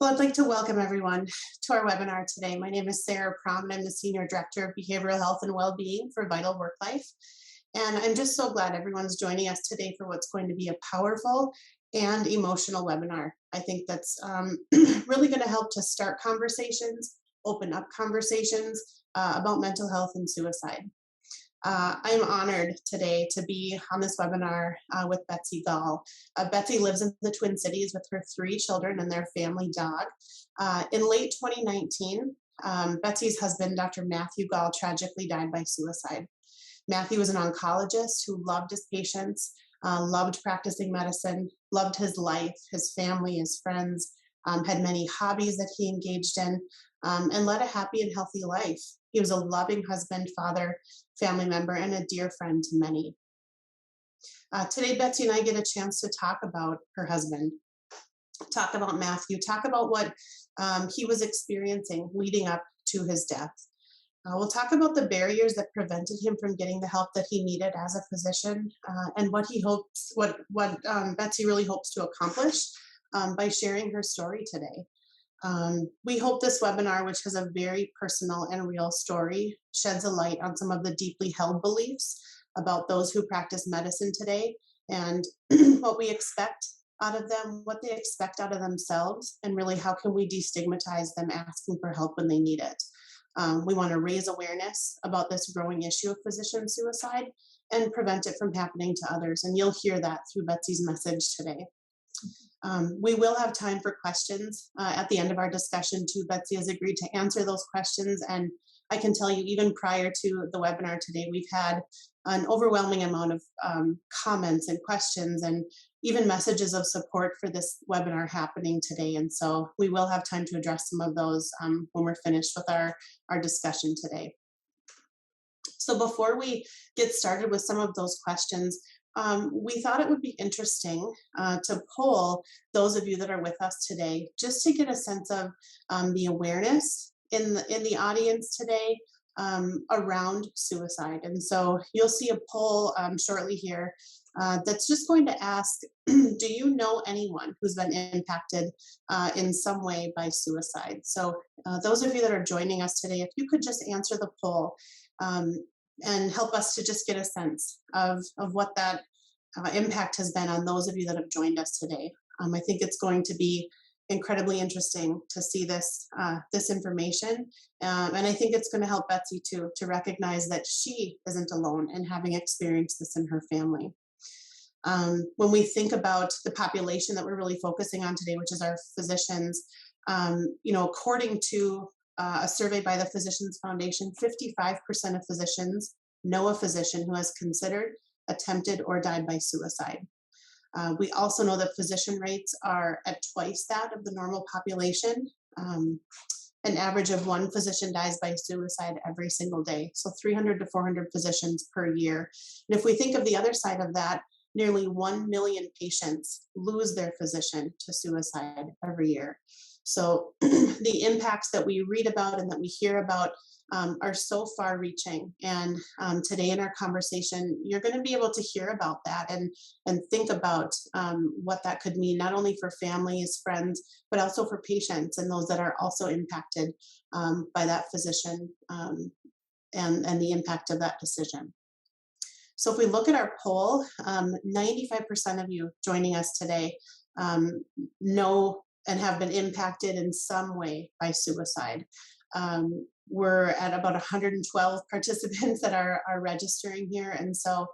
Well, I'd like to welcome everyone to our webinar today. My name is Sarah Prom, and I'm the Senior Director of Behavioral Health and Wellbeing for Vital WorkLife. And I'm just so glad everyone's joining us today for what's going to be a powerful and emotional webinar. I think that's really going to help to start conversations, open up conversations about mental health and suicide. I'm honored today to be on this webinar with Betsy Gall. Betsy lives in the Twin Cities with her 3 children and their family dog. In late 2019, Betsy's husband, Dr. Matthew Gall, tragically died by suicide. Matthew was an oncologist who loved his patients, loved practicing medicine, loved his life, his family, his friends, had many hobbies that he engaged in, and led a happy and healthy life. He was a loving husband, father, family member, and a dear friend to many. Today, Betsy and I get a chance to talk about her husband, talk about Matthew, talk about what he was experiencing leading up to his death. We'll talk about the barriers that prevented him from getting the help that he needed as a physician, and what Betsy really hopes to accomplish by sharing her story today. We hope this webinar, which has a very personal and real story, sheds a light on some of the deeply held beliefs about those who practice medicine today and what we expect out of them, what they expect out of themselves, and really how can we destigmatize them asking for help when they need it. We want to raise awareness about this growing issue of physician suicide and prevent it from happening to others. And you'll hear that through Betsy's message today. We will have time for questions at the end of our discussion too. Betsy has agreed to answer those questions, and I can tell you even prior to the webinar today, we've had an overwhelming amount of comments and questions and even messages of support for this webinar happening today. And so we will have time to address some of those when we're finished with our discussion today. So before we get started with some of those questions, we thought it would be interesting to poll those of you that are with us today, just to get a sense of the awareness in the audience today around suicide. And so you'll see a poll shortly here that's just going to ask, do you know anyone who's been impacted in some way by suicide? So those of you that are joining us today, if you could just answer the poll, and help us to just get a sense of what that impact has been on those of you that have joined us today. I think it's going to be incredibly interesting to see this information, and I think it's going to help Betsy to recognize that she isn't alone in having experienced this in her family. When we think about the population that we're really focusing on today, which is our physicians, according to a survey by the Physicians Foundation, 55% of physicians know a physician who has considered, attempted, or died by suicide. We also know that physician rates are at twice that of the normal population. An average of 1 physician dies by suicide every single day, so 300 to 400 physicians per year. And if we think of the other side of that, nearly 1 million patients lose their physician to suicide every year. So the impacts that we read about and that we hear about are so far reaching. And today in our conversation, you're going to be able to hear about that and think about what that could mean, not only for families, friends, but also for patients and those that are also impacted by that physician and the impact of that decision. So if we look at our poll, 95% of you joining us today know and have been impacted in some way by suicide. We're at about 112 participants that are registering here, and so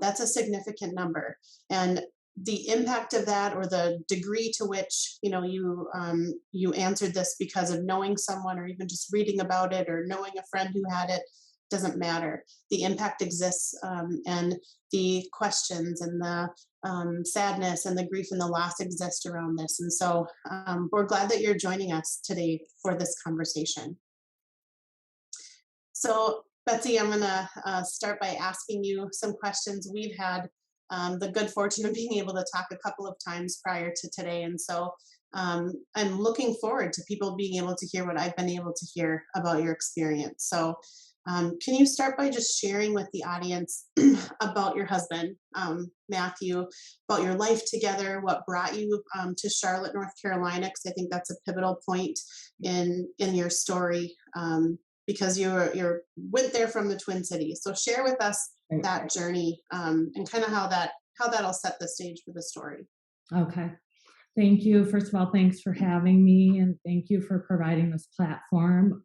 that's a significant number. And the impact of that, or the degree to which you answered this because of knowing someone, or even just reading about it, or knowing a friend who had it, doesn't matter. The impact exists, and the questions and the sadness and the grief and the loss exist around this. And so we're glad that you're joining us today for this conversation. So Betsy, I'm going to start by asking you some questions. We've had the good fortune of being able to talk a couple of times prior to today. And so I'm looking forward to people being able to hear what I've been able to hear about your experience. So Can you start by just sharing with the audience about your husband, Matthew, about your life together, what brought you to Charlotte, North Carolina? Because I think that's a pivotal point in your story, because you went there from the Twin Cities. So share with us that journey, and kind of how that'll set the stage for the story. Okay. Thank you. First of all, thanks for having me, and thank you for providing this platform.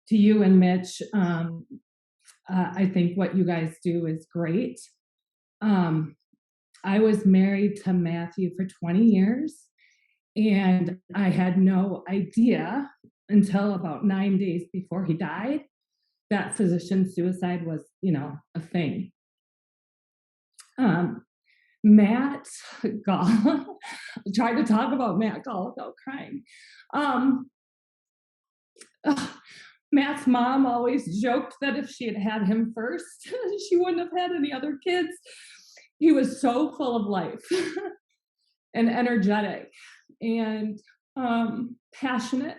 To you and Mitch, I think what you guys do is great. I was married to Matthew for 20 years, and I had no idea until about 9 days before he died that physician suicide was, a thing. Matt Gall, tried to talk about Matt Gall without crying. Matt's mom always joked that if she had had him first, she wouldn't have had any other kids. He was so full of life and energetic and passionate.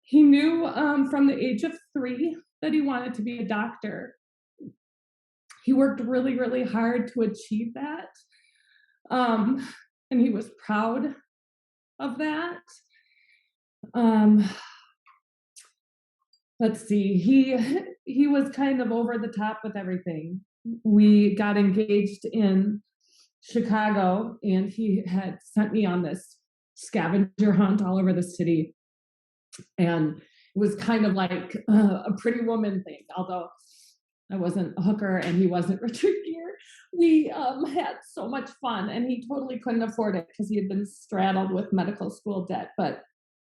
He knew from the age of 3 that he wanted to be a doctor. He worked really, really hard to achieve that. And he was proud of that. Let's see, he was kind of over the top with everything. We got engaged in Chicago, and he had sent me on this scavenger hunt all over the city. And it was kind of like a Pretty Woman thing, although I wasn't a hooker and he wasn't Richard Gere. We had so much fun, and he totally couldn't afford it because he had been straddled with medical school debt. But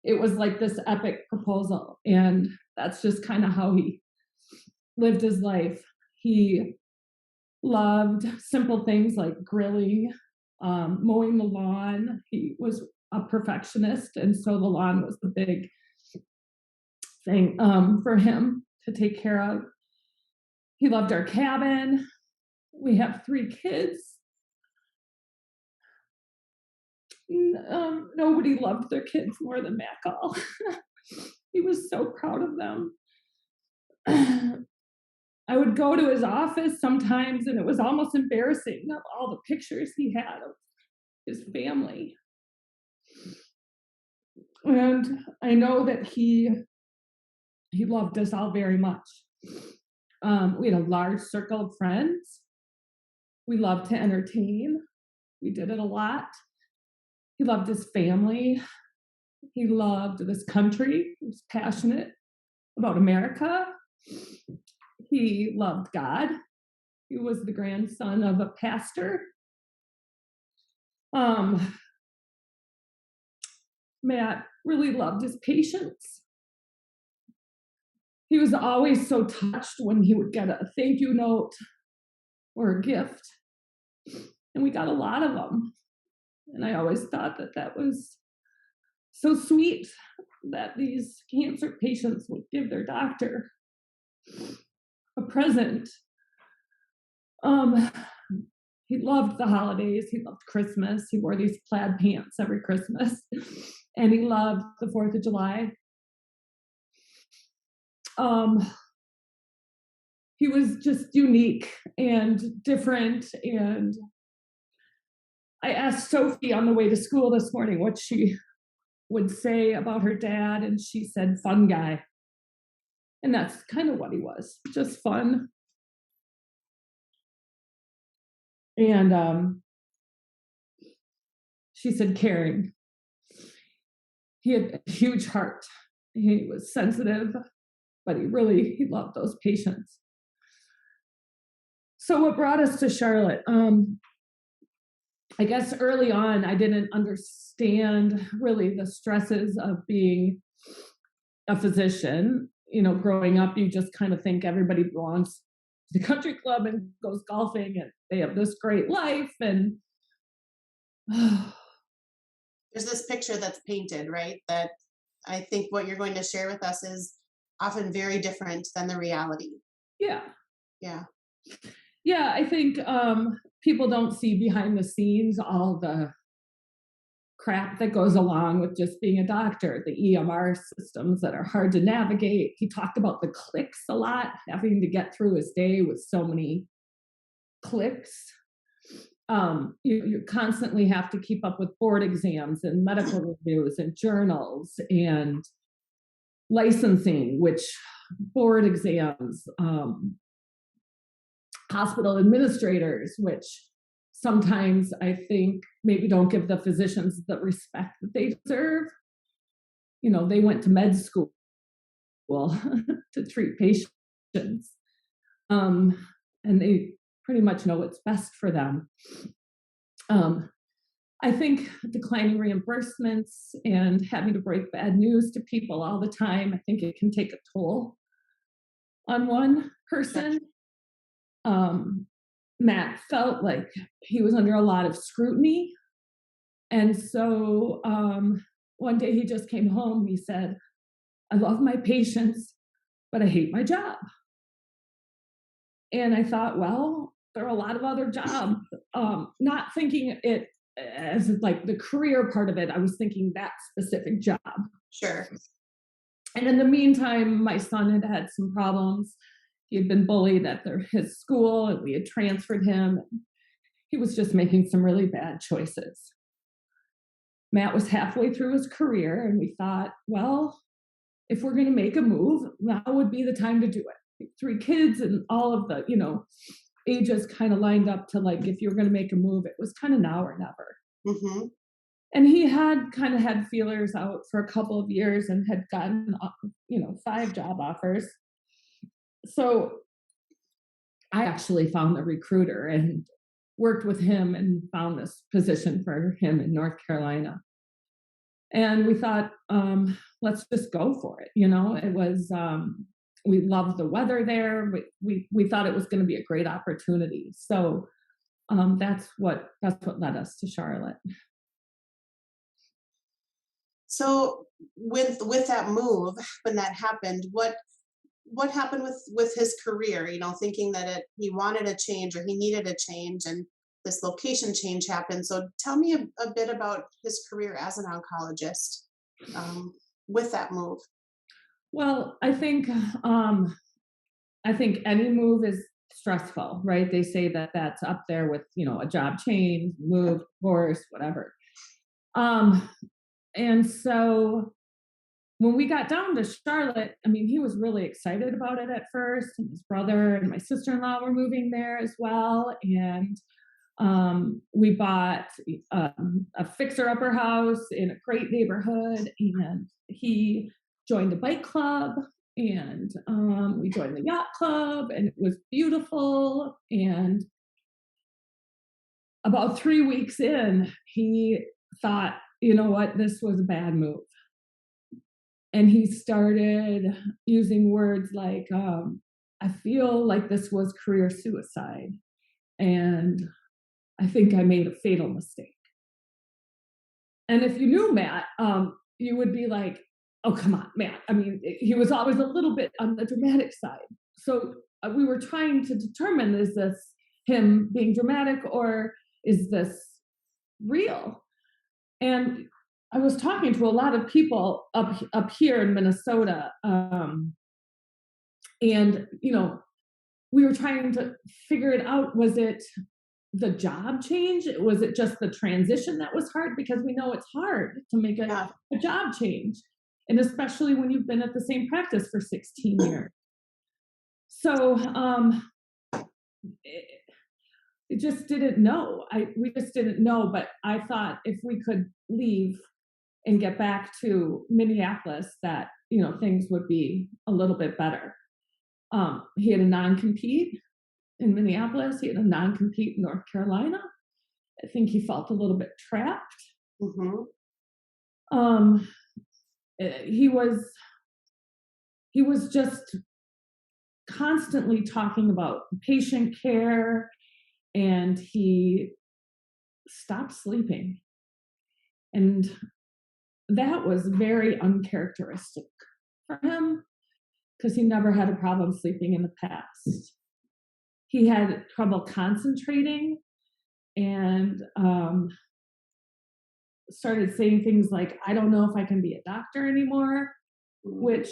it was like this epic proposal, and that's just kind of how he lived his life. He loved simple things like grilling, mowing the lawn. He was a perfectionist, and so the lawn was the big thing for him to take care of. He loved our cabin. We have 3 kids. Nobody loved their kids more than Matt Gall. He was so proud of them. I would go to his office sometimes, and it was almost embarrassing of all the pictures he had of his family. And I know that he loved us all very much. We had a large circle of friends. We loved to entertain. We did it a lot. He loved his family. He loved this country. He was passionate about America. He loved God. He was the grandson of a pastor. Matt really loved his patients. He was always so touched when he would get a thank you note or a gift. And we got a lot of them. And I always thought that that was so sweet that these cancer patients would give their doctor a present. He loved the holidays. He loved Christmas. He wore these plaid pants every Christmas. And he loved the 4th of July. He was just unique and different. And I asked Sophie on the way to school this morning what she would say about her dad, and she said, fun guy. And that's kind of what he was, just fun. And she said caring. He had a huge heart. He was sensitive, but he loved those patients. So what brought us to Charlotte? I guess early on, I didn't understand really the stresses of being a physician. Growing up, you just kind of think everybody belongs to the country club and goes golfing, and they have this great life. And there's this picture that's painted, right? That I think what you're going to share with us is often very different than the reality. Yeah. Yeah. Yeah, I think people don't see behind the scenes all crap that goes along with just being a doctor, the EMR systems that are hard to navigate. He talked about the clicks a lot, having to get through his day with so many clicks. You constantly have to keep up with board exams and medical reviews and journals and licensing, which board exams, hospital administrators, which sometimes I think maybe don't give the physicians the respect that they deserve. You know, they went to med school to treat patients, and they pretty much know what's best for them. I think declining reimbursements and having to break bad news to people all the time, I think it can take a toll on one person. Matt felt like he was under a lot of scrutiny. And so one day he just came home. He said, I love my patients, but I hate my job. And I thought, well, there are a lot of other jobs, not thinking it as like the career part of it. I was thinking that specific job. Sure. And in the meantime, my son had had some problems. He had been bullied at his school, and we had transferred him. He was just making some really bad choices. Matt was halfway through his career, and we thought, well, if we're going to make a move, now would be the time to do it. 3 kids and all of the, ages kind of lined up to like, if you're going to make a move, it was kind of now or never. Mm-hmm. And he had kind of had feelers out for a couple of years and had gotten, 5 job offers. So I actually found a recruiter and worked with him and found this position for him in North Carolina. And we thought, let's just go for it. It was, we loved the weather there. We thought it was going to be a great opportunity. So that's what led us to Charlotte. So with that move, when that happened, what happened with his career? Thinking that he wanted a change or he needed a change, and this location change happened. So tell me a bit about his career as an oncologist with that move. Well, I think any move is stressful, right? They say that that's up there with, a job change, move, divorce, whatever. And so when we got down to Charlotte, he was really excited about it at first. And his brother and my sister-in-law were moving there as well. And we bought a fixer-upper house in a great neighborhood, and he joined the bike club, and we joined the yacht club, and it was beautiful. And about 3 weeks in, he thought, you know what, this was a bad move. And he started using words like, I feel like this was career suicide, and I think I made a fatal mistake. And if you knew Matt, you would be like, oh, come on, Matt. He was always a little bit on the dramatic side. So we were trying to determine, is this him being dramatic or is this real? And I was talking to a lot of people up here in Minnesota. And, we were trying to figure it out. Was it the job change? Was it just the transition that was hard? Because we know it's hard to make a job change. And especially when you've been at the same practice for 16 years. So it just didn't know. We just didn't know. But I thought if we could leave and get back to Minneapolis, that, things would be a little bit better. He had a non-compete in Minneapolis. He had a non-compete in North Carolina. I think he felt a little bit trapped. Mm-hmm. He was just constantly talking about patient care, and he stopped sleeping. And that was very uncharacteristic for him, because he never had a problem sleeping in the past. He had trouble concentrating, and started saying things like, I don't know if I can be a doctor anymore, which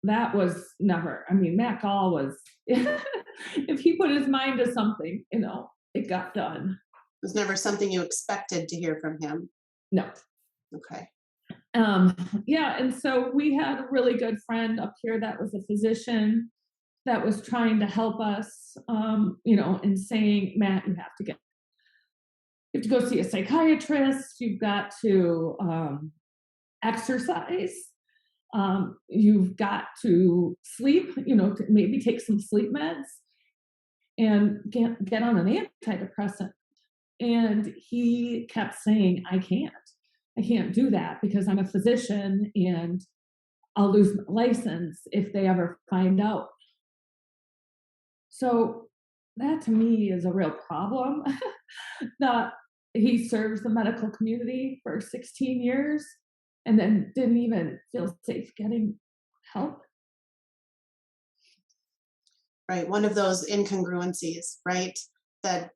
that was never, I mean, Matt Gall was, if he put his mind to something, it got done. It was never something you expected to hear from him. No. Okay. Yeah. And so we had a really good friend up here that was a physician that was trying to help us, and saying, Matt, you have to go see a psychiatrist. You've got to exercise. You've got to sleep, to maybe take some sleep meds and get on an antidepressant. And he kept saying, I can't do that because I'm a physician and I'll lose my license if they ever find out. So that to me is a real problem. That he serves the medical community for 16 years and then didn't even feel safe getting help. Right. One of those incongruencies, right? That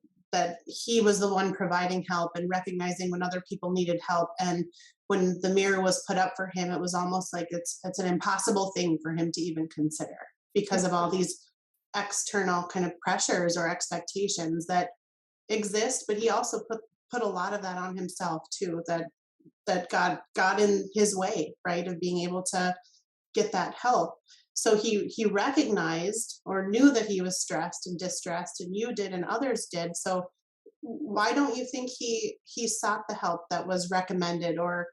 he was the one providing help and recognizing when other people needed help. And when the mirror was put up for him, it was almost like it's an impossible thing for him to even consider because of all these external kind of pressures or expectations that exist. But he also put a lot of that on himself too, that God got in his way, right, of being able to get that help. So he recognized or knew that he was stressed and distressed, and you did and others did. So why don't you think he sought the help that was recommended, or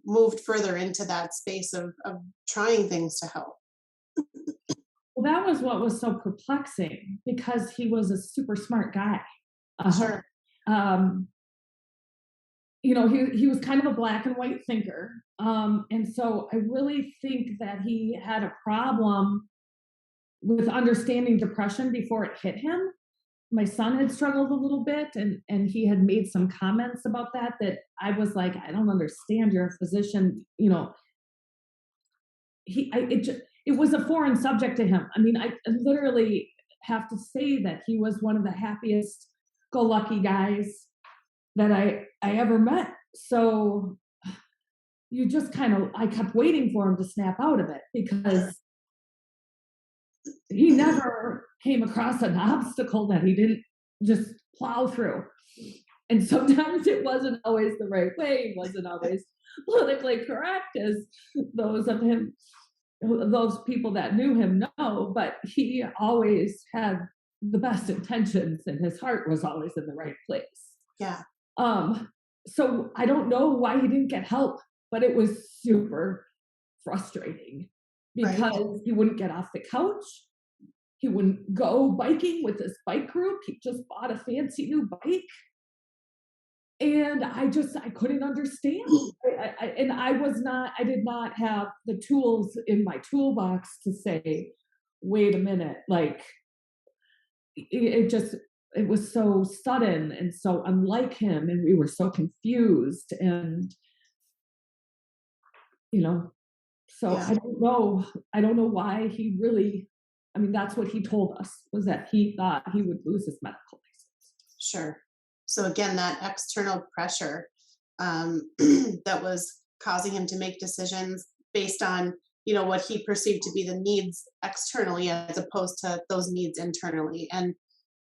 moved further into that space of trying things to help? Well, that was what was so perplexing because he was a super smart guy. Sure. He was kind of a black and white thinker. And so I really think that he had a problem with understanding depression before it hit him. My son had struggled a little bit and he had made some comments about that I was like, I don't understand. You're a physician, it was a foreign subject to him. I mean, I literally have to say that he was one of the happiest go lucky guys that I ever met. So you just I kept waiting for him to snap out of it because he never came across an obstacle that he didn't just plow through. And sometimes it wasn't always the right way, it wasn't always politically correct, as those people that knew him know, but he always had the best intentions and his heart was always in the right place. Yeah. So I don't know why he didn't get help, but it was super frustrating because he wouldn't get off the couch. He wouldn't go biking with his bike group. He just bought a fancy new bike. And I couldn't understand. I did not have the tools in my toolbox to say, wait a minute, like it was so sudden and so unlike him. And we were so confused and, so yeah. I don't know why he really, I mean, that's what he told us, was that he thought he would lose his medical license. Sure. So again, that external pressure that was causing him to make decisions based on, what he perceived to be the needs externally as opposed to those needs internally.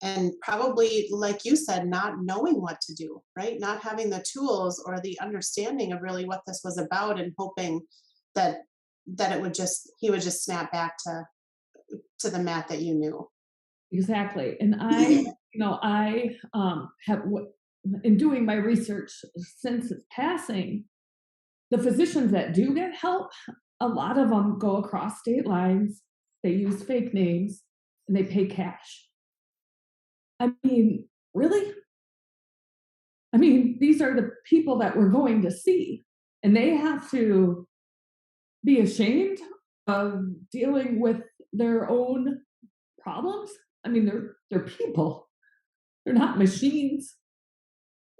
And probably, like you said, not knowing what to do, right? Not having the tools or the understanding of really what this was about, and hoping that he would just snap back to the Matt that you knew. Exactly. And I have, in doing my research since his passing, the physicians that do get help, a lot of them go across state lines, they use fake names, and they pay cash. I mean, really? I mean, these are the people that we're going to see, and they have to be ashamed of dealing with their own problems. I mean, they're people. They're not machines.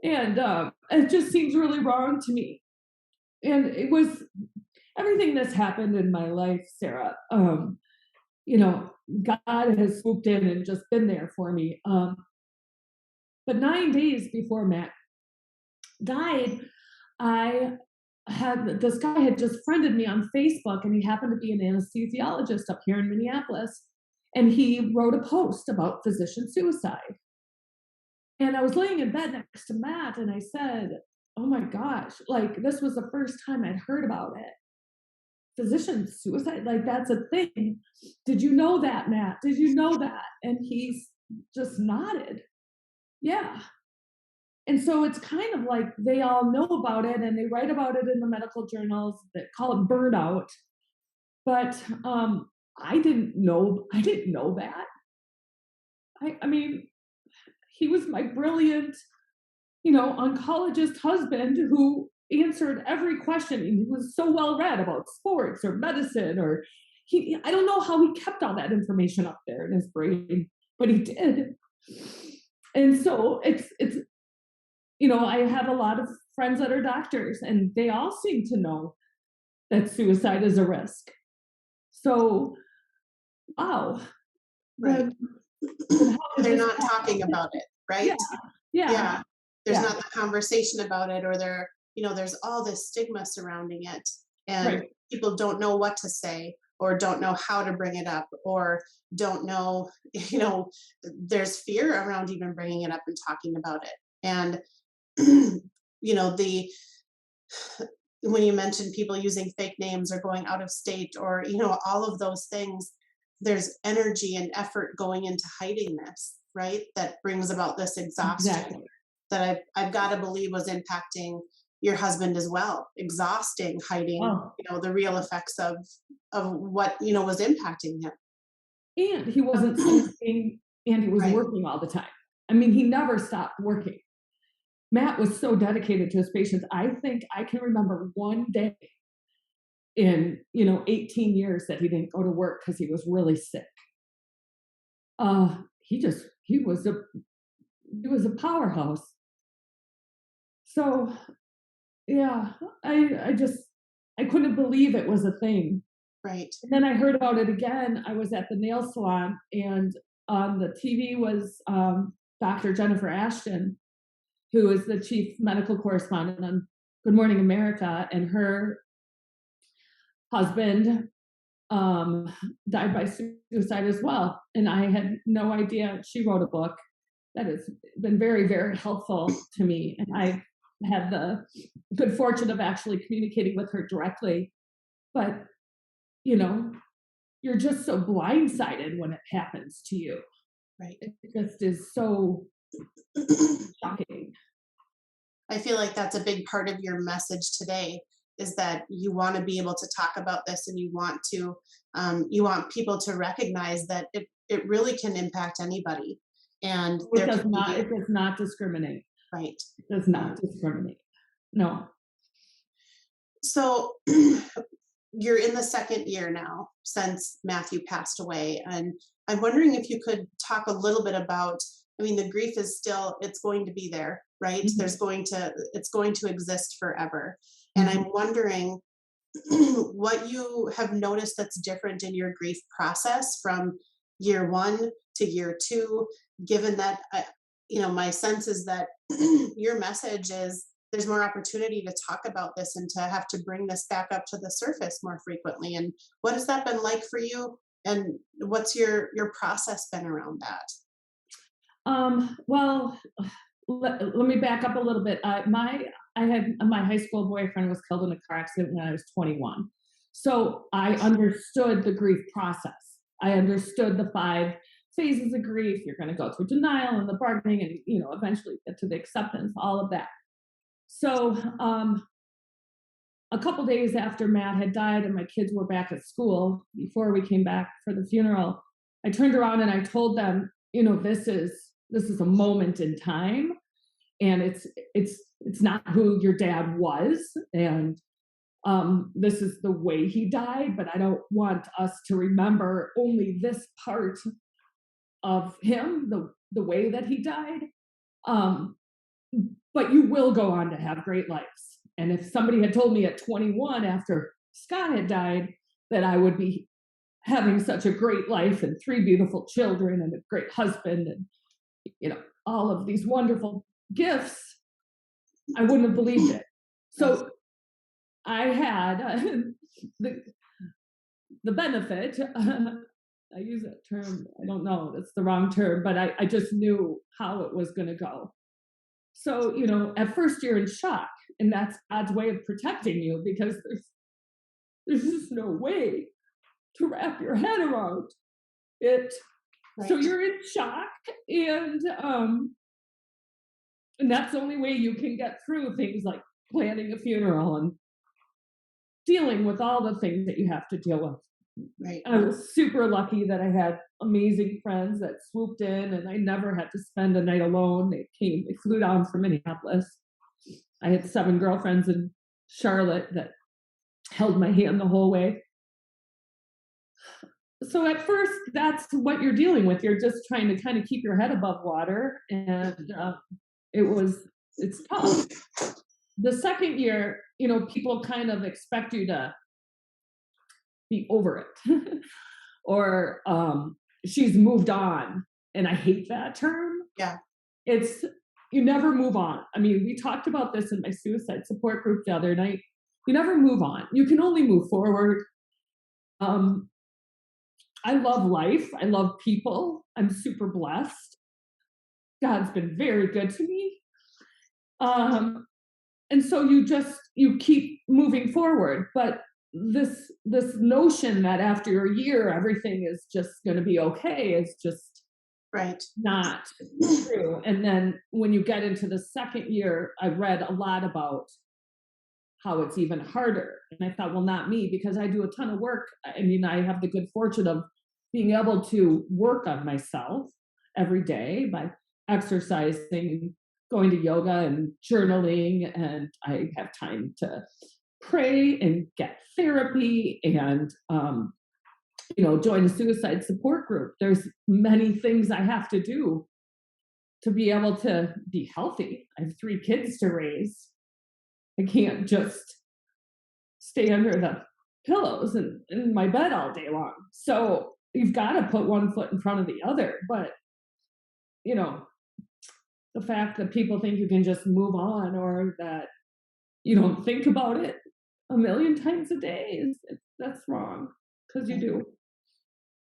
And it just seems really wrong to me. And it was everything that's happened in my life, Sarah. God has swooped in and just been there for me. But 9 days before Matt died, This guy had just friended me on Facebook, and he happened to be an anesthesiologist up here in Minneapolis. And he wrote a post about physician suicide. And I was laying in bed next to Matt, and I said, "Oh my gosh, like this was the first time I'd heard about it. Physician suicide, like that's a thing. Did you know that, Matt? Did you know that?" And he's just nodded. Yeah. And so it's kind of like they all know about it and they write about it in the medical journals that call it burnout. But I didn't know that. I mean, he was my brilliant, oncologist husband who answered every question. He was so well read about sports or medicine, or I don't know how he kept all that information up there in his brain, but he did. And so I have a lot of friends that are doctors, and they all seem to know that suicide is a risk. So, wow. Right. Then They're not talking about it, right? Yeah, yeah, Yeah. There's yeah, not the conversation about it, or there's all this stigma surrounding it, and right, people don't know what to say, or don't know how to bring it up, or don't know, there's fear around even bringing it up and talking about it. And, the when you mention people using fake names or going out of state, or all of those things, there's energy and effort going into hiding this, right, that brings about this exhaustion exactly. that I've got to believe was impacting your husband as well, exhausting, hiding Oh, the real effects of what was impacting and he wasn't him. sleeping, and he was Right. working all the time. I mean, he never stopped working. Matt was so dedicated to his patients. I think I can remember one day in 18 years that he didn't go to work because he was really sick. He was a powerhouse. So yeah, I couldn't believe it was a thing. Right. And then I heard about it again. I was at the nail salon, and on the TV was Dr. Jennifer Ashton, who is the chief medical correspondent on Good Morning America, and her husband um, died by suicide as well. And I had no idea. She wrote a book that has been very, very helpful to me. And I had the good fortune of actually communicating with her directly. But, you know, you're just so blindsided when it happens to you. Right. It just is so shocking. I feel like that's a big part of your message today, is that you want to be able to talk about this, and you want people to recognize that it really can impact anybody, and It there does can not, be. it does not discriminate. Right. It does not discriminate. No. So you're in the second year now since Matthew passed away, and I'm wondering if you could talk a little bit about, I mean, the grief is still, it's going to be there, right? Mhm. It's going to exist forever. And Mhm. I'm wondering what you have noticed that's different in your grief process from year one to year two, given that, my sense is that your message is there's more opportunity to talk about this and to have to bring this back up to the surface more frequently. And what has that been like for you? And what's your process been around that? Well, let me back up a little bit. My high school boyfriend was killed in a car accident when I was 21. So I understood the grief process. I understood the 5 phases of grief. You're going to go through denial and the bargaining, and eventually get to the acceptance, all of that. So a couple days after Matt had died and my kids were back at school, before we came back for the funeral, I turned around and I told them, this is a moment in time, and it's not who your dad was, and this is the way he died, but I don't want us to remember only this part of him, the way that he died. Um, but you will go on to have great lives. And if somebody had told me at 21, after Scott had died, that I would be having such a great life and 3 beautiful children and a great husband and all of these wonderful gifts, I wouldn't have believed it. Yes. So I had the the benefit. I use that term. I don't know. That's the wrong term, but I just knew how it was going to go. So, at first you're in shock, and that's God's way of protecting you because there's just no way to wrap your head around it. So Right. you're in shock, and that's the only way you can get through things like planning a funeral and dealing with all the things that you have to deal with. Right. I was super lucky that I had amazing friends that swooped in, and I never had to spend a night alone. They flew down from Minneapolis. I had 7 girlfriends in Charlotte that held my hand the whole way. So at first, that's what you're dealing with. You're just trying to kind of keep your head above water, and it's tough. The second year, people kind of expect you to be over it, or she's moved on, and I hate that term. Yeah. It's you never move on. I mean, we talked about this in my suicide support group the other night. You never move on. You can only move forward. I love life. I love people. I'm super blessed. God's been very good to me. And so you keep moving forward. But this notion that after a year everything is just going to be okay is just Right. not true. And then when you get into the second year, I read a lot about how it's even harder. And I thought, well, not me, because I do a ton of work. I mean, I have the good fortune of being able to work on myself every day by exercising, going to yoga and journaling, and I have time to pray and get therapy and join a suicide support group. There's many things I have to do to be able to be healthy. I have 3 kids to raise. I can't just stay under the pillows and in my bed all day long. So you've got to put one foot in front of the other. But the fact that people think you can just move on, or that you don't think about it a million times a day, that's wrong, because you do.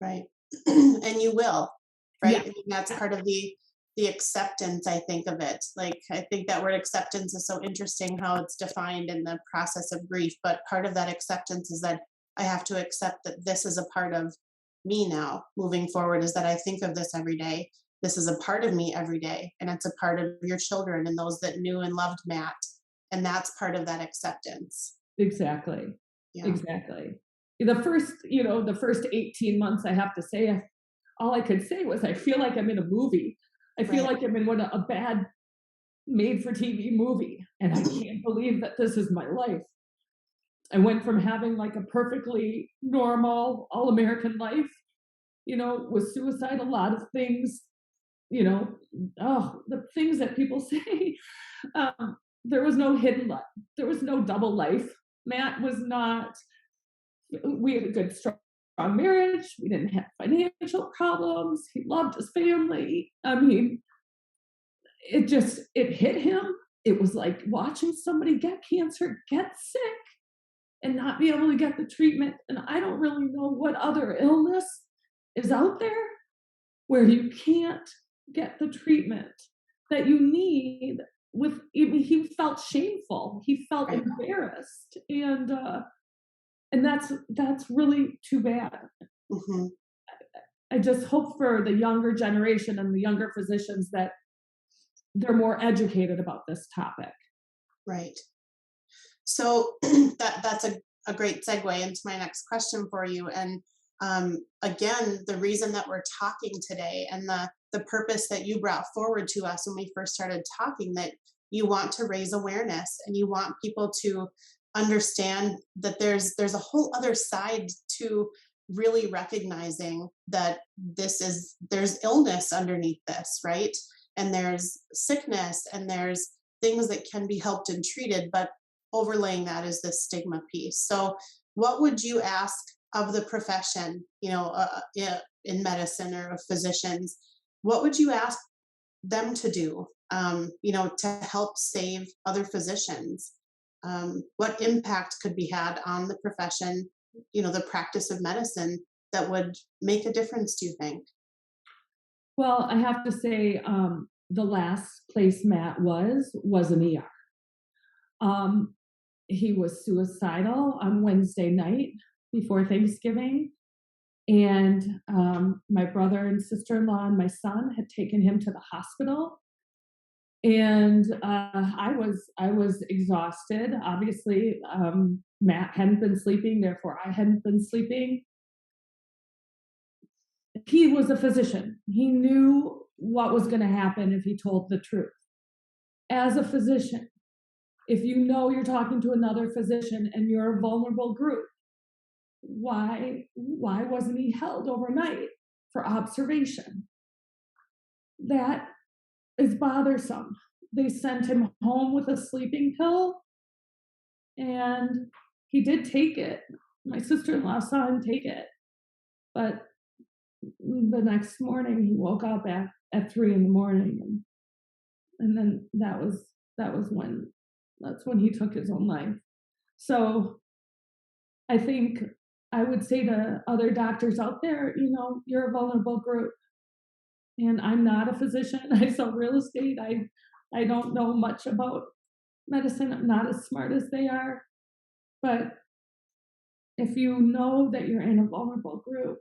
Right. And you will, right? Yeah. I mean, that's part of the acceptance, I think, of it. Like, I think that word acceptance is so interesting how it's defined in the process of grief. But part of that acceptance is that I have to accept that this is a part of me now moving forward, is that I think of this every day. This is a part of me every day. And it's a part of your children and those that knew and loved Matt. And that's part of that acceptance. Exactly. Yeah. Exactly. The first 18 months, I have to say, all I could say was, I feel like I'm in a movie. I feel Right. like I'm in a bad made-for-TV movie, and I can't believe that this is my life. I went from having like a perfectly normal, all-American life, with suicide, a lot of things, the things that people say. There was no hidden life. There was no double life. Matt was not, we had a good, strong marriage. We didn't have financial problems. He loved his family. I mean, it hit him. It was like watching somebody get cancer, get sick, and not be able to get the treatment. And I don't really know what other illness is out there where you can't get the treatment that you need. He felt shameful. He felt Right. embarrassed, and that's really too bad. Mm-hmm. I just hope for the younger generation and the younger physicians that they're more educated about this topic. Right. So that's a great segue into my next question for you. And again, the reason that we're talking today, and the purpose that you brought forward to us when we first started talking, that you want to raise awareness and you want people to understand that there's a whole other side to really recognizing that there's illness underneath this, right? And there's sickness and there's things that can be helped and treated, but overlaying that is this stigma piece. So what would you ask of the profession, in medicine, or of physicians? What would you ask them to do, to help save other physicians? what impact could be had on the profession, the practice of medicine that would make a difference, do you think? Well, I have to say, the last place Matt was an ER. Um, he was suicidal on Wednesday night before Thanksgiving, and my brother and sister-in-law and my son had taken him to the hospital, and I was exhausted. Obviously, Matt hadn't been sleeping, therefore I hadn't been sleeping. He was a physician. He knew what was going to happen if he told the truth. As a physician, if you know you're talking to another physician and you're a vulnerable group, why wasn't he held overnight for observation? That is bothersome. They sent him home with a sleeping pill, and he did take it. My sister-in-law saw him take it, but the next morning he woke up at 3 in the morning, and then that's when he took his own life. So I think I would say to other doctors out there, you're a vulnerable group. And I'm not a physician. I sell real estate. I don't know much about medicine. I'm not as smart as they are. But if you know that you're in a vulnerable group,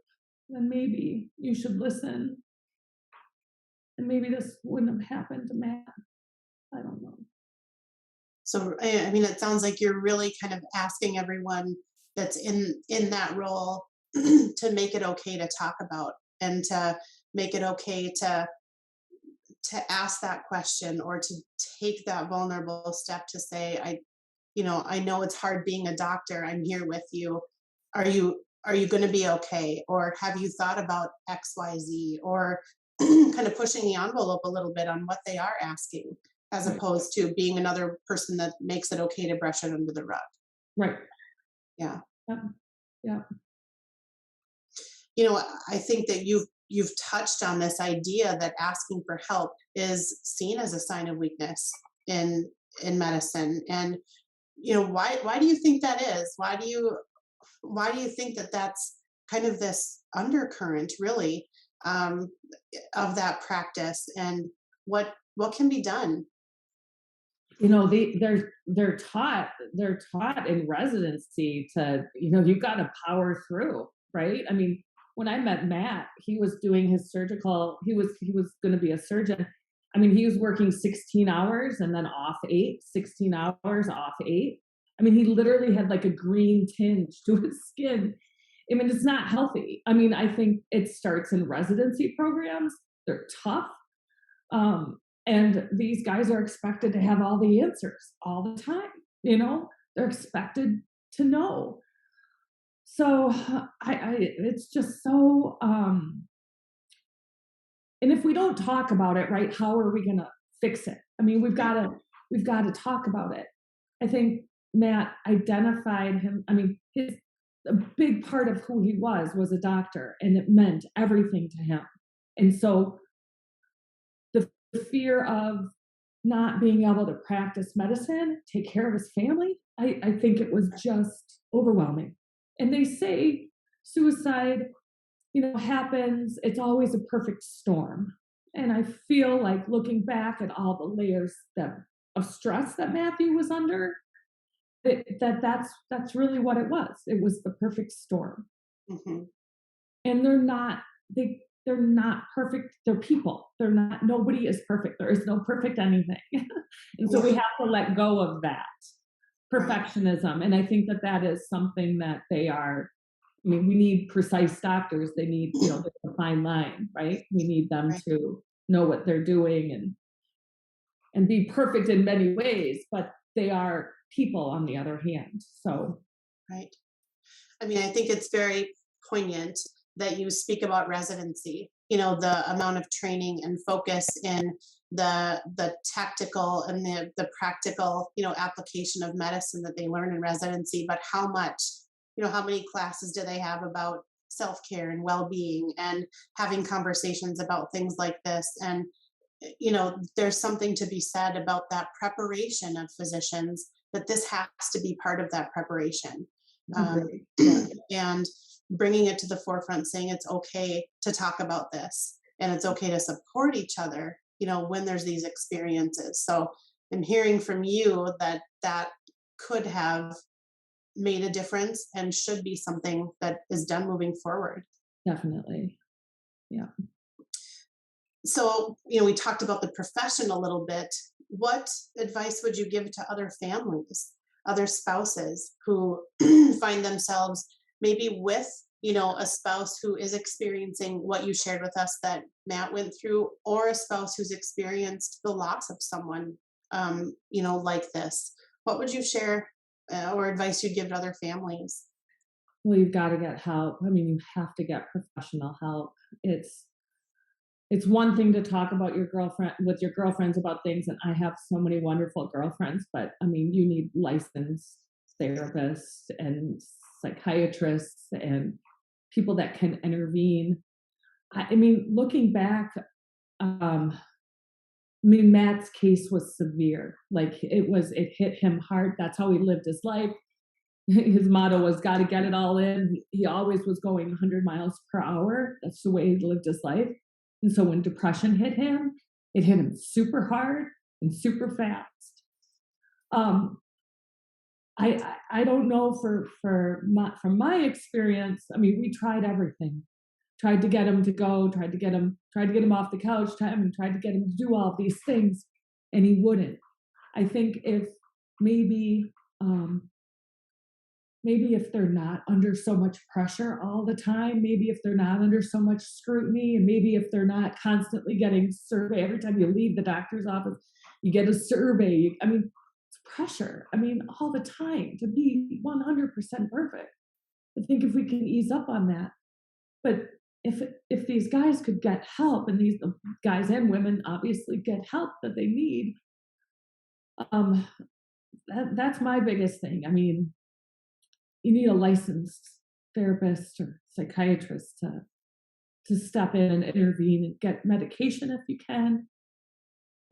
then maybe you should listen. And maybe this wouldn't have happened to Matt. I don't know. So, I mean, it sounds like you're really kind of asking everyone that's in that role to make it okay to talk about, and to make it okay to ask that question, or to take that vulnerable step to say, I know it's hard being a doctor. I'm here with you. Are you going to be okay? Or have you thought about XYZ? Or kind of pushing the envelope a little bit on what they are asking, as Right. opposed to being another person that makes it okay to brush it under the rug. Right. Yeah. Yeah. Yeah. I think that you've touched on this idea that asking for help is seen as a sign of weakness in medicine. And why do you think that is? Why do you think that that's kind of this undercurrent, really, um, of that practice, and what can be done? They're taught in residency to, you've got to power through, right? I mean, when I met Matt, he was doing his surgical, he was going to be a surgeon. I mean, he was working 16 hours and then off 8, 16 hours off 8. I mean, he literally had like a green tinge to his skin. I mean, it's not healthy. I mean, I think it starts in residency programs. They're tough. And these guys are expected to have all the answers all the time. They're expected to know. So it's just so, and if we don't talk about it, right, how are we going to fix it? I mean, we've got to talk about it. I think Matt identified him. I mean, a big part of who he was a doctor, and it meant everything to him. And so the fear of not being able to practice medicine, take care of his family, I think it was just overwhelming. And they say suicide, happens, it's always a perfect storm. And I feel like, looking back at all the layers of stress that Matthew was under, that's really what it was. It was the perfect storm. Hmm. And they're not perfect. They're people. Nobody is perfect. There is no perfect anything. And so we Yeah. have to let go of that Right. perfectionism. And I think that is something that they are. I mean, we need precise doctors. They need, there's a fine line, right? We need them Right. to know what they're doing and be perfect in many ways, but they are people on the other hand. So Right. I mean, I think it's very poignant that you speak about residency, the amount of training and focus in the tactical and the practical, application of medicine that they learn in residency, but how many classes do they have about self-care and well-being, and having conversations about things like this. And there's something to be said about that preparation of physicians that this has to be part of that preparation. Um, Agree. Yeah, and bringing it to the forefront, saying it's okay to talk about this and it's okay to support each other, when there's these experiences. So I'm hearing from you that that could have made a difference and should be something that is done moving forward. definitely. Yeah. So, we talked about the profession a little bit. What advice would you give to other families, other spouses who find themselves maybe with, a spouse who is experiencing what you shared with us that Matt went through, or a spouse who's experienced the loss of someone, like this? What would you share or advice you'd give to other families? Well, you've got to get help. I mean, you have to get professional help. It's one thing to talk about your girlfriends about things, and I have so many wonderful girlfriends, but I mean, you need licensed therapists and psychiatrists and people that can intervene. I mean, looking back, I mean, Matt's case was severe. Like it hit him hard. That's how he lived his life. His motto was got to get it all in. He always was going 100 miles per hour. That's the way he lived his life. And so when depression hit him, it hit him super hard and super fast. I don't know from my experience. I mean, we tried everything. Tried to get him to go. Tried to get him off the couch. Tried to get him to do all these things, and he wouldn't. I think if maybe maybe if they're not under so much pressure all the time, maybe if they're not under so much scrutiny, and maybe if they're not constantly getting survey every time you leave the doctor's office, you get a survey. I mean, it's pressure. I mean, all the time to be 100% perfect. I think if we can ease up on that, but if these guys could get help, and these guys and women obviously get help that they need, that's my biggest thing. I mean, you need a licensed therapist or psychiatrist to step in and intervene and get medication if you can.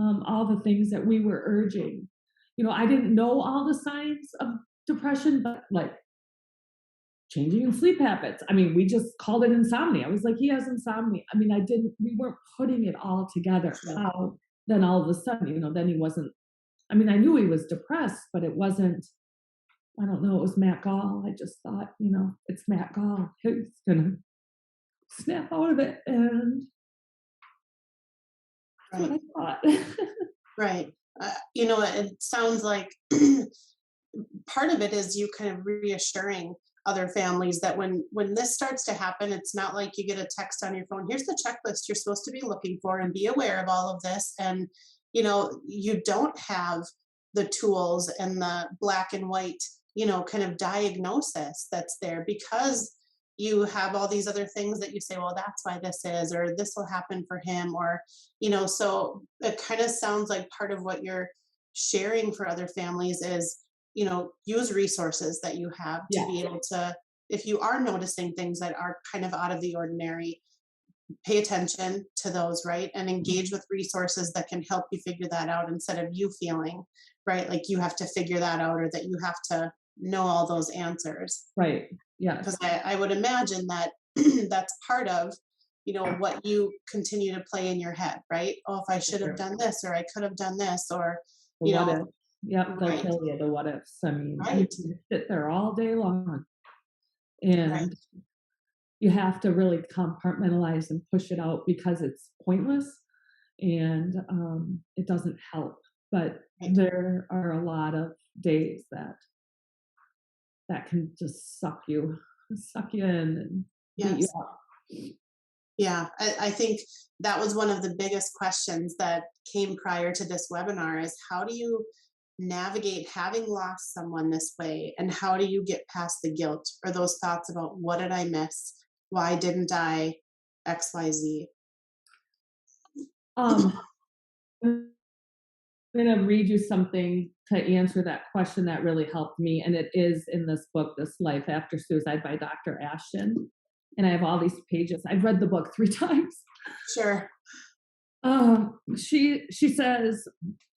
All the things that we were urging. I didn't know all the signs of depression, but like changing in sleep habits. I mean, we just called it insomnia. I was like, he has insomnia. I mean, we weren't putting it all together. How then all of a sudden, then he wasn't, I mean, I knew he was depressed, but it wasn't, I don't know, it was Matt Gall. I just thought, it's Matt Gall. He's going to snap out of it. And that's what I thought. Right. It sounds like part of it is you kind of reassuring other families that when this starts to happen, it's not like you get a text on your phone, here's the checklist you're supposed to be looking for, and be aware of all of this. And, you don't have the tools and the black and white, kind of diagnosis that's there, because you have all these other things that you say, well, that's why this is, or this will happen for him, or, so it kind of sounds like part of what you're sharing for other families is, use resources that you have to Yeah. be able to, if you are noticing things that are kind of out of the ordinary, pay attention to those, right? And engage with resources that can help you figure that out, instead of you feeling, right, like you have to figure that out, or that you have to know all those answers. Right. Yes. Because I would imagine that that's part of, what you continue to play in your head, right? Oh, if I should have done this, or I could have done this, or, The what if. Yep, they'll right, kill you, the what ifs. I mean, you right, can sit there all day long, right, and you have to really compartmentalize and push it out, because it's pointless, and it doesn't help. But right. there are a lot of days that can just suck you in and beat you Yes. up. Yeah, I think that was one of the biggest questions that came prior to this webinar, is how do you navigate having lost someone this way, and how do you get past the guilt or those thoughts about what did I miss? Why didn't I XYZ? Um, I'm going to read you something to answer that question that really helped me, and it is in this book, This Life After Suicide by Dr. Ashton. And I have all these pages. I've read the book 3 times. Sure. She says,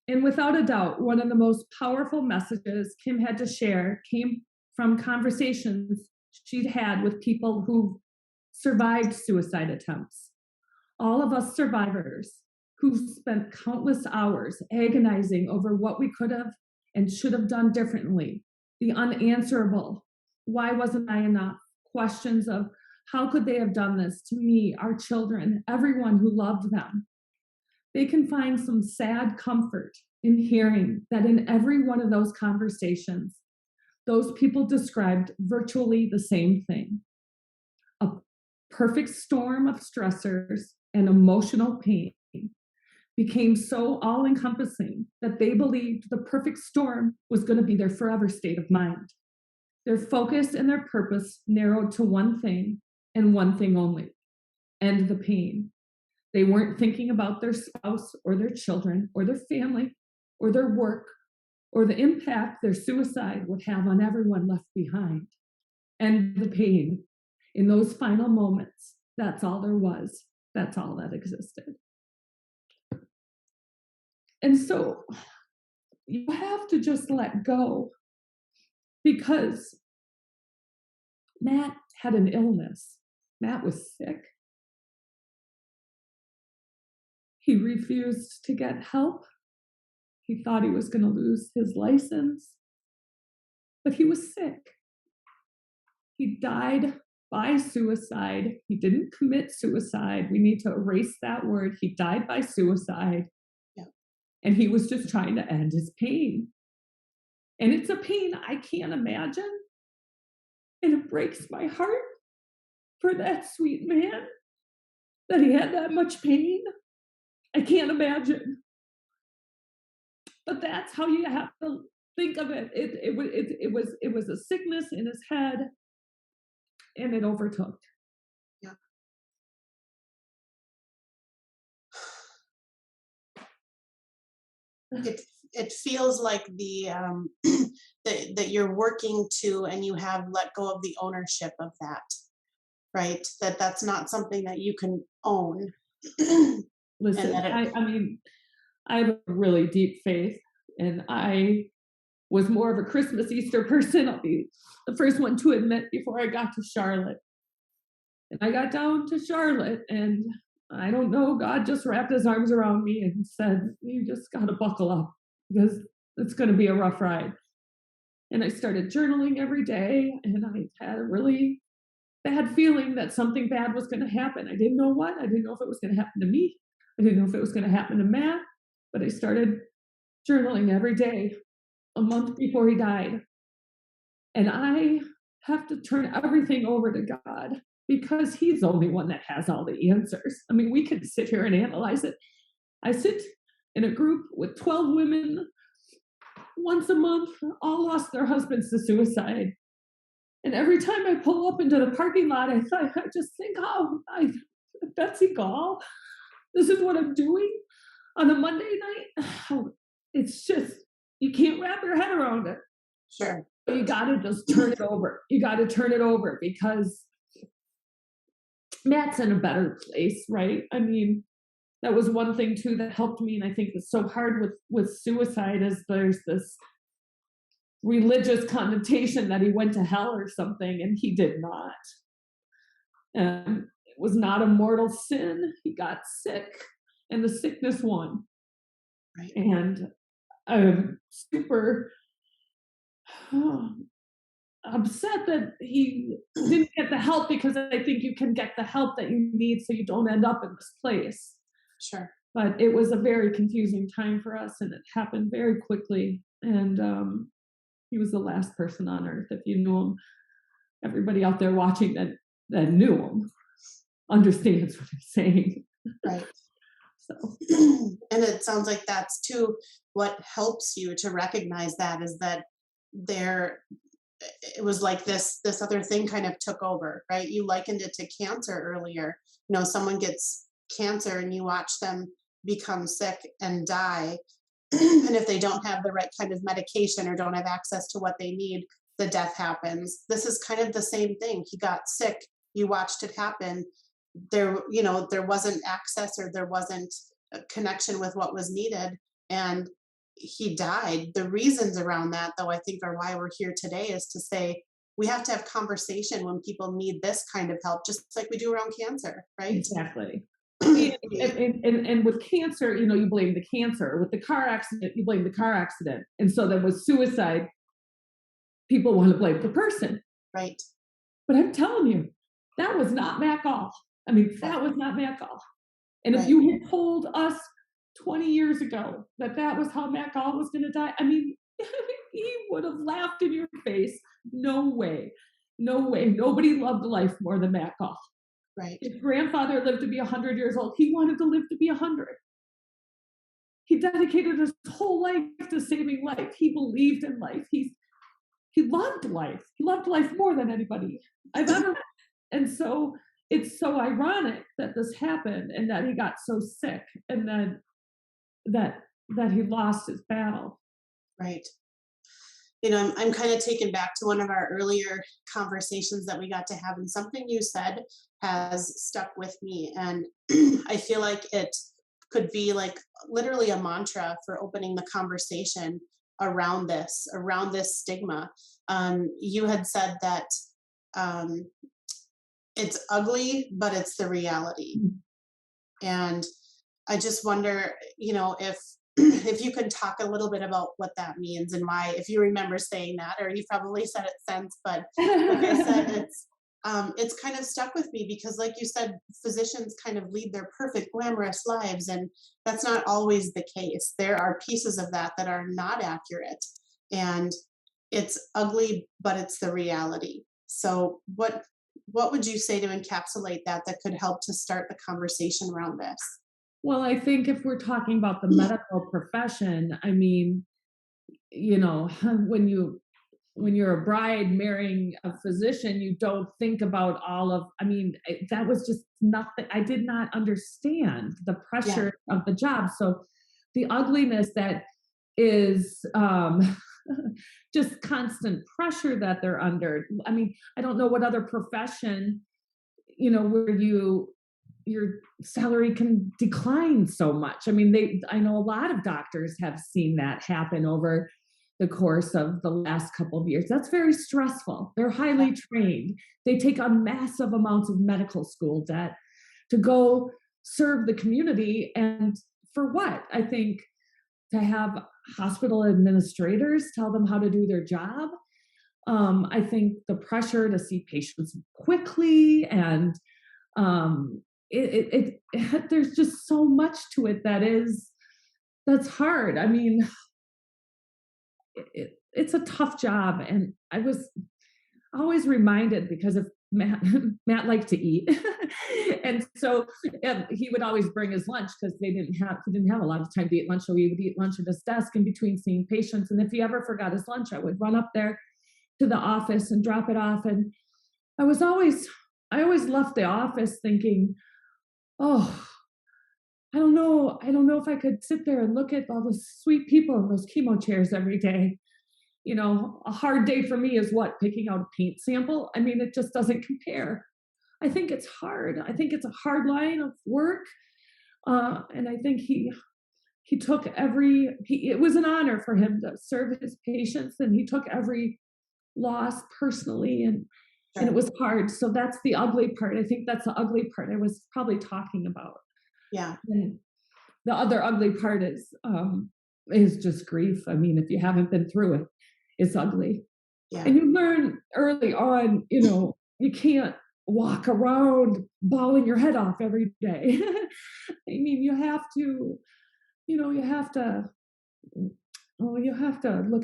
And without a doubt, one of the most powerful messages Kim had to share came from conversations she'd had with people who survived suicide attempts. All of us survivors who spent countless hours agonizing over what we could have and should have done differently, the unanswerable, why wasn't I enough? Questions of how could they have done this to me, our children, everyone who loved them? They can find some sad comfort in hearing that in every one of those conversations, those people described virtually the same thing: a perfect storm of stressors and emotional pain became so all encompassing that they believed the perfect storm was going to be their forever state of mind. Their focus and their purpose narrowed to one thing and one thing only: end the pain. They weren't thinking about their spouse or their children or their family or their work or the impact their suicide would have on everyone left behind. End the pain. In those final moments, that's all there was. That's all that existed. And so you have to just let go, because Matt had an illness. Matt was sick. He refused to get help. He thought he was going to lose his license, but he was sick. He died by suicide. He didn't commit suicide. We need to erase that word. He died by suicide. Yeah. And he was just trying to end his pain. And it's a pain I can't imagine. And it breaks my heart for that sweet man that he had that much pain. I can't imagine. But that's how you have to think of it. It was a sickness in his head, and it overtook. Yeah. It feels like the that you're working to, and you have let go of the ownership of that, right? That's not something that you can own. Listen, I mean, I have a really deep faith, and I was more of a Christmas Easter person. I'll be the first one to admit, before I got to Charlotte. And I got down to Charlotte, and I don't know, God just wrapped his arms around me and said, you just got to buckle up, because it's going to be a rough ride. And I started journaling every day, and I had a really bad feeling that something bad was going to happen. I didn't know what. I didn't know if it was going to happen to me. I didn't know if it was going to happen to Matt, but I started journaling every day a month before he died. And I have to turn everything over to God, because he's the only one that has all the answers. I mean, we can sit here and analyze it. I sit in a group with 12 women once a month, all lost their husbands to suicide. And every time I pull up into the parking lot, I just think, Betsy Gall, this is what I'm doing on a Monday night. It's just, you can't wrap your head around it. Sure. You got to just turn it over. You got to turn it over, because Matt's in a better place, right? I mean, that was one thing too that helped me, and I think it's so hard with suicide is there's this religious connotation that he went to hell or something, and he did not. And it was not a mortal sin. He got sick, and the sickness won. Right. And I'm super upset that he didn't get the help, because I think you can get the help that you need so you don't end up in this place. Sure. But it was a very confusing time for us, and it happened very quickly. And he was the last person on earth. If you knew him, everybody out there watching that knew him understands what I'm saying. Right. So, and it sounds like that's too what helps you to recognize that, is that it was like this other thing kind of took over, right? You likened it to cancer earlier. You know, someone gets cancer and you watch them become sick and die. And if they don't have the right kind of medication or don't have access to what they need, the death happens. This is kind of the same thing. He got sick. You watched it happen. There wasn't access, or there wasn't a connection with what was needed. And he died. The reasons around that, though, I think are why we're here today, is to say we have to have conversation when people need this kind of help, just like we do around cancer, right? Exactly. And with cancer, you blame the cancer. With the car accident, you blame the car accident. And so then with suicide, people want to blame the person. Right. But I'm telling you, that was not Matt Gall. I mean, that was not Matt Gall. And if Right. you had told us 20 years ago that that was how Matt Gall was going to die, I mean, he would have laughed in your face. No way. No way. Nobody loved life more than Matt Gall. Right. His grandfather lived to be 100 years old. He wanted to live to be 100. He dedicated his whole life to saving life. He believed in life. He loved life. He loved life more than anybody I've ever met. And so it's so ironic that this happened and that he got so sick and then that he lost his battle. Right. I'm kind of taken back to one of our earlier conversations that we got to have, and something you said has stuck with me. And I feel like it could be like literally a mantra for opening the conversation around this stigma. You had said that it's ugly, but it's the reality. And I just wonder, if if you could talk a little bit about what that means and why, if you remember saying that, or you've probably said it since, but like I said, it's kind of stuck with me because, like you said, physicians kind of lead their perfect, glamorous lives, and that's not always the case. There are pieces of that that are not accurate, and it's ugly, but it's the reality. So, what would you say to encapsulate that could help to start the conversation around this? Well, I think if we're talking about the medical profession, I mean, when you're a bride marrying a physician, you don't think about that was just nothing. I did not understand the Yeah. pressure of the job. So the ugliness that is just constant pressure that they're under. I mean, I don't know what other profession, where your salary can decline so much. I mean, I know a lot of doctors have seen that happen over the course of the last couple of years. That's very stressful. They're highly trained. They take on massive amounts of medical school debt to go serve the community. And for what? I think to have hospital administrators tell them how to do their job. I think the pressure to see patients quickly and there's just so much to it that's hard. I mean, it's a tough job, and I was always reminded because of Matt liked to eat, and so he would always bring his lunch because he didn't have a lot of time to eat lunch, so he would eat lunch at his desk in between seeing patients. And if he ever forgot his lunch, I would run up there to the office and drop it off. And I always left the office thinking, oh, I don't know if I could sit there and look at all the sweet people in those chemo chairs every day. A hard day for me is what? Picking out a paint sample? I mean, it just doesn't compare. I think it's hard. I think it's a hard line of work. And I think he took it was an honor for him to serve his patients, and he took every loss personally, and it was hard. So that's the ugly part. I think that's the ugly part I was probably talking about. Yeah. And the other ugly part is just grief. I mean, if you haven't been through it, it's ugly. Yeah. And you learn early on, you can't walk around bawling your head off every day. I mean, you have to look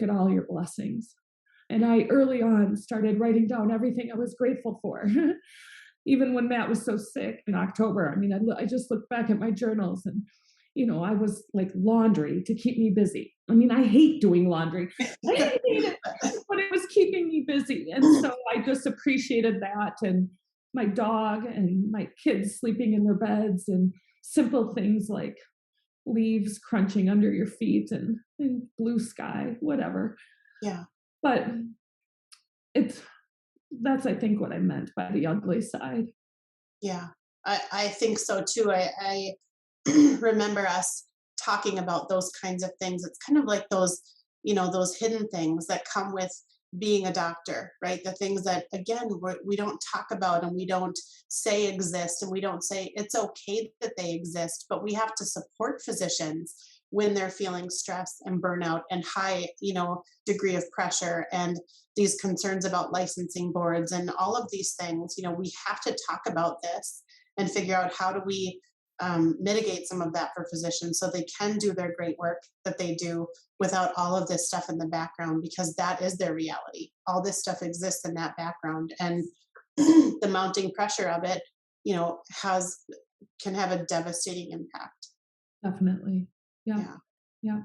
at all your blessings. And I early on started writing down everything I was grateful for. Even when Matt was so sick in October, I mean, I just looked back at my journals and, I was like laundry to keep me busy. I mean, I hate doing laundry. I hate it, but it was keeping me busy. And so I just appreciated that, and my dog and my kids sleeping in their beds, and simple things like leaves crunching under your feet and blue sky, whatever. Yeah. But that's, I think, what I meant by the ugly side. Yeah, I think so too. I remember us talking about those kinds of things. It's kind of like those, those hidden things that come with being a doctor, right? The things that, again, we don't talk about and we don't say exist, and we don't say it's okay that they exist, but we have to support physicians when they're feeling stress and burnout and high, degree of pressure, and these concerns about licensing boards and all of these things. We have to talk about this and figure out how do we mitigate some of that for physicians so they can do their great work that they do without all of this stuff in the background, because that is their reality. All this stuff exists in that background, and the mounting pressure of it, can have a devastating impact. Definitely. Yeah. Yeah. Yeah.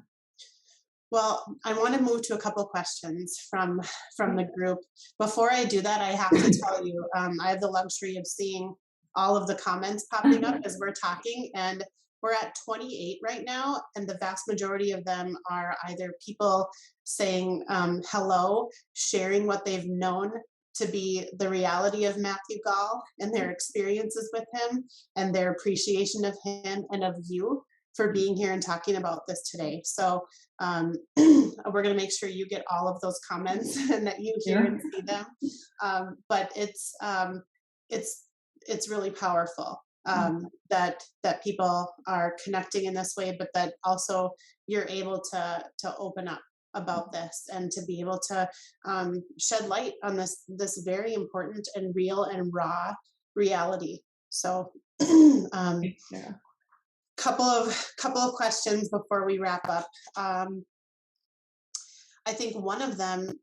Well, I want to move to a couple questions from the group. Before I do that, I have to tell you, I have the luxury of seeing all of the comments popping up as we're talking, and we're at 28 right now, and the vast majority of them are either people saying hello, sharing what they've known to be the reality of Matthew Gall and their experiences with him and their appreciation of him and of you for being here and talking about this today. So we're going to make sure you get all of those comments and that you hear and see them. But it's really powerful that people are connecting in this way, but that also you're able to open up about this and to be able to shed light on this very important and real and raw reality. So couple of questions before we wrap up. I think one of them,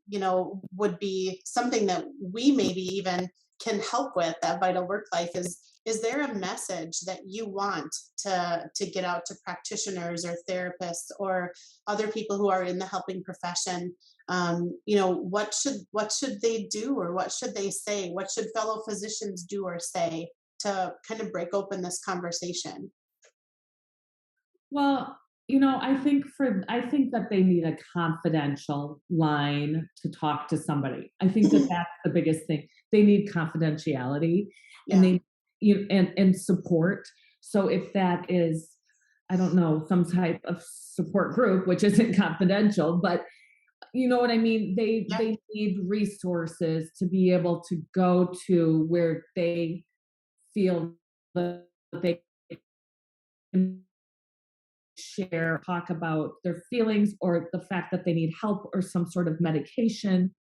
would be something that we maybe even can help with at Vital Work Life is there a message that you want to get out to practitioners or therapists or other people who are in the helping profession? What should they do, or what should they say? What should fellow physicians do or say to kind of break open this conversation? Well, I think that they need a confidential line to talk to somebody. I think that that's the biggest thing. They need confidentiality, and Yeah. and support. So if that is, I don't know, some type of support group, which isn't confidential, but you know what I mean? They need resources to be able to go to where they feel that they can share, talk about their feelings or the fact that they need help or some sort of medication,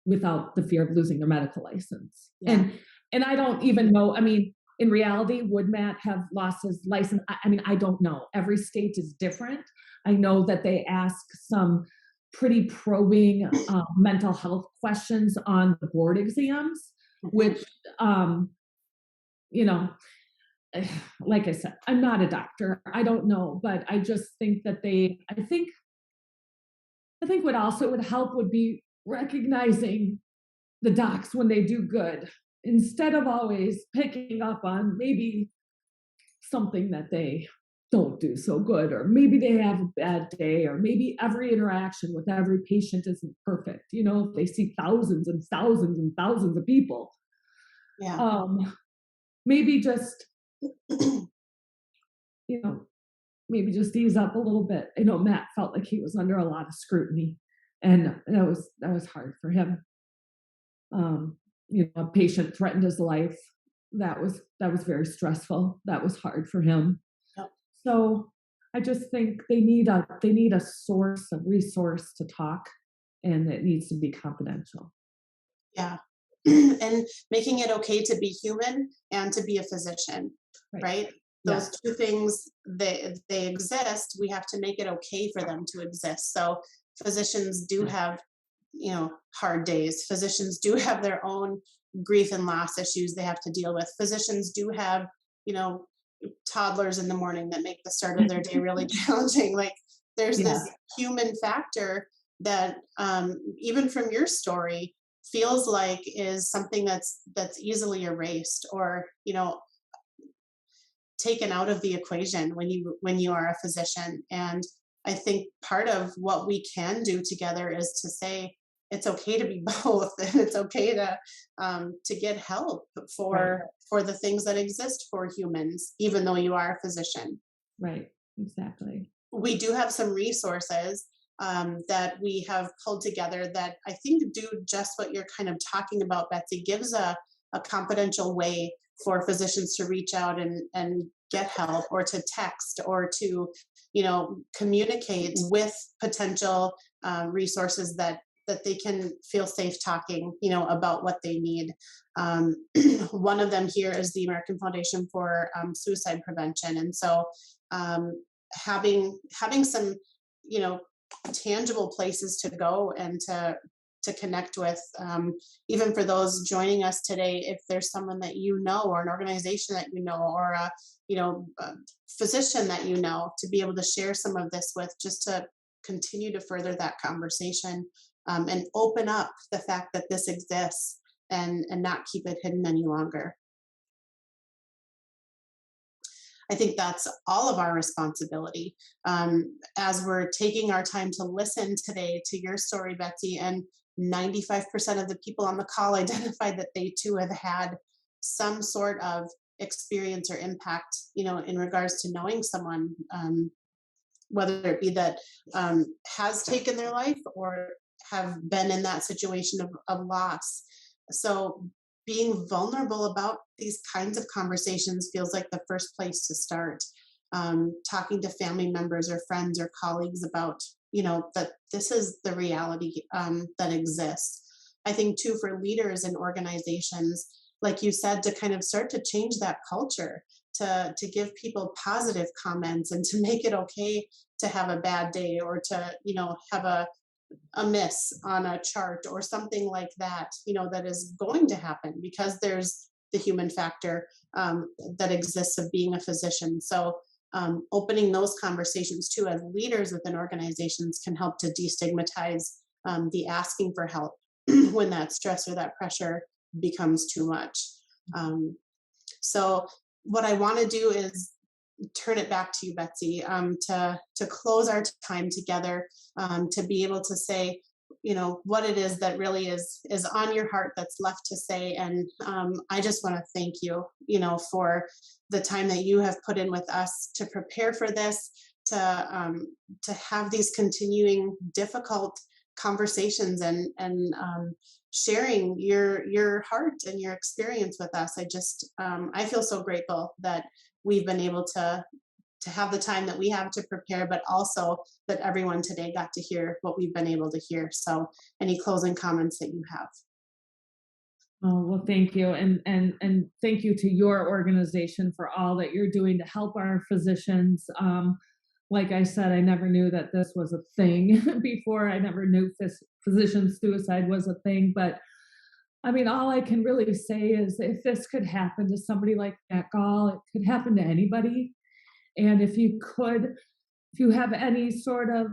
without the fear of losing their medical license. Yeah. And I don't even know, I mean, in reality, would Matt have lost his license? I mean, I don't know. Every state is different. I know that they ask some pretty probing mental health questions on the board exams, which, like I said, I'm not a doctor. I don't know, but I just think that I think what also would help would be recognizing the docs when they do good, instead of always picking up on maybe something that they don't do so good, or maybe they have a bad day, or maybe every interaction with every patient isn't perfect. They see thousands and thousands and thousands of people. Yeah. Maybe just, maybe just ease up a little bit. I know Matt felt like he was under a lot of scrutiny, and that was hard for him. A patient threatened his life. That was very stressful. That was hard for him. Yep. So I just think they need a resource to talk, and it needs to be confidential. Yeah. And making it okay to be human and to be a physician, right? Those two things, they exist. We have to make it okay for them to exist. So physicians do have, hard days. Physicians do have their own grief and loss issues they have to deal with. Physicians do have, toddlers in the morning that make the start of their day really challenging. Like there's this human factor that even from your story feels like is something that's easily erased or taken out of the equation when you are a physician. And I think part of what we can do together is to say it's okay to be both, and it's okay to get help for the things that exist for humans, even though you are a physician. Right. exactly. We do have some resources that we have pulled together that I think do just what you're kind of talking about, Betsy. Gives a confidential way for physicians to reach out and get help, or to text, or to, communicate with potential resources that they can feel safe talking, about what they need. Um, One of them here is the American Foundation for Suicide Prevention, and so um, having some, you know, tangible places to go and to connect with, even for those joining us today, if there's someone that or an organization that or a physician that to be able to share some of this with, just to continue to further that conversation, and open up the fact that this exists, and not keep it hidden any longer. I think that's all of our responsibility, as we're taking our time to listen today to your story, Betsy. And 95% of the people on the call identified that they too have had some sort of experience or impact, in regards to knowing someone, whether it be that has taken their life, or have been in that situation of loss. So being vulnerable about these kinds of conversations feels like the first place to start. Talking to family members or friends or colleagues about, that this is the reality that exists. I think too, for leaders and organizations, like you said, to kind of start to change that culture, to give people positive comments, and to make it okay to have a bad day, or to, have a miss on a chart or something like that, that is going to happen, because there's the human factor that exists of being a physician. So opening those conversations too, as leaders within organizations, can help to destigmatize the asking for help when that stress or that pressure becomes too much. Um, so what I want to do is turn it back to you, Betsy, to close our time together, to be able to say, what it is that really is on your heart, that's left to say. And I just want to thank you, for the time that you have put in with us to prepare for this, to have these continuing difficult conversations, and sharing your heart and your experience with us. I feel so grateful that we've been able to have the time that we have to prepare, but also that everyone today got to hear what we've been able to hear. So any closing comments that you have? Oh, well, thank you. And thank you to your organization for all that you're doing to help our physicians. Like I said, I never knew that this was a thing before. I never knew physician suicide was a thing. But I mean, all I can really say is, if this could happen to somebody like that Gall, it could happen to anybody. And if you have any sort of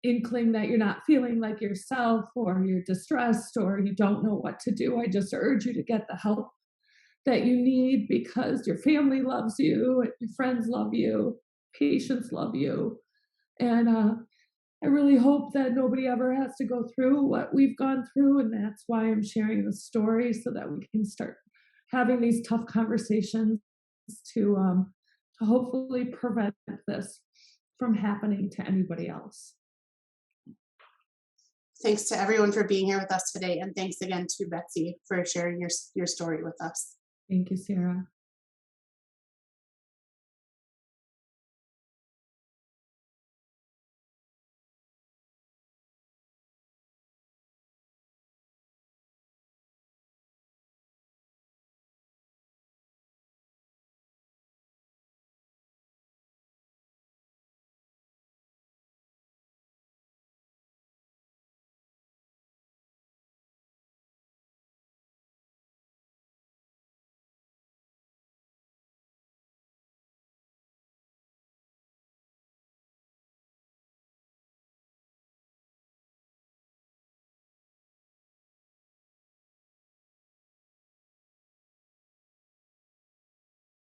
inkling that you're not feeling like yourself, or you're distressed, or you don't know what to do, I just urge you to get the help that you need, because your family loves you, and your friends love you, patients love you. And I really hope that nobody ever has to go through what we've gone through. And that's why I'm sharing the story, so that we can start having these tough conversations to hopefully prevent this from happening to anybody else. Thanks to everyone for being here with us today. And thanks again to Betsy for sharing your story with us. Thank you, Sarah.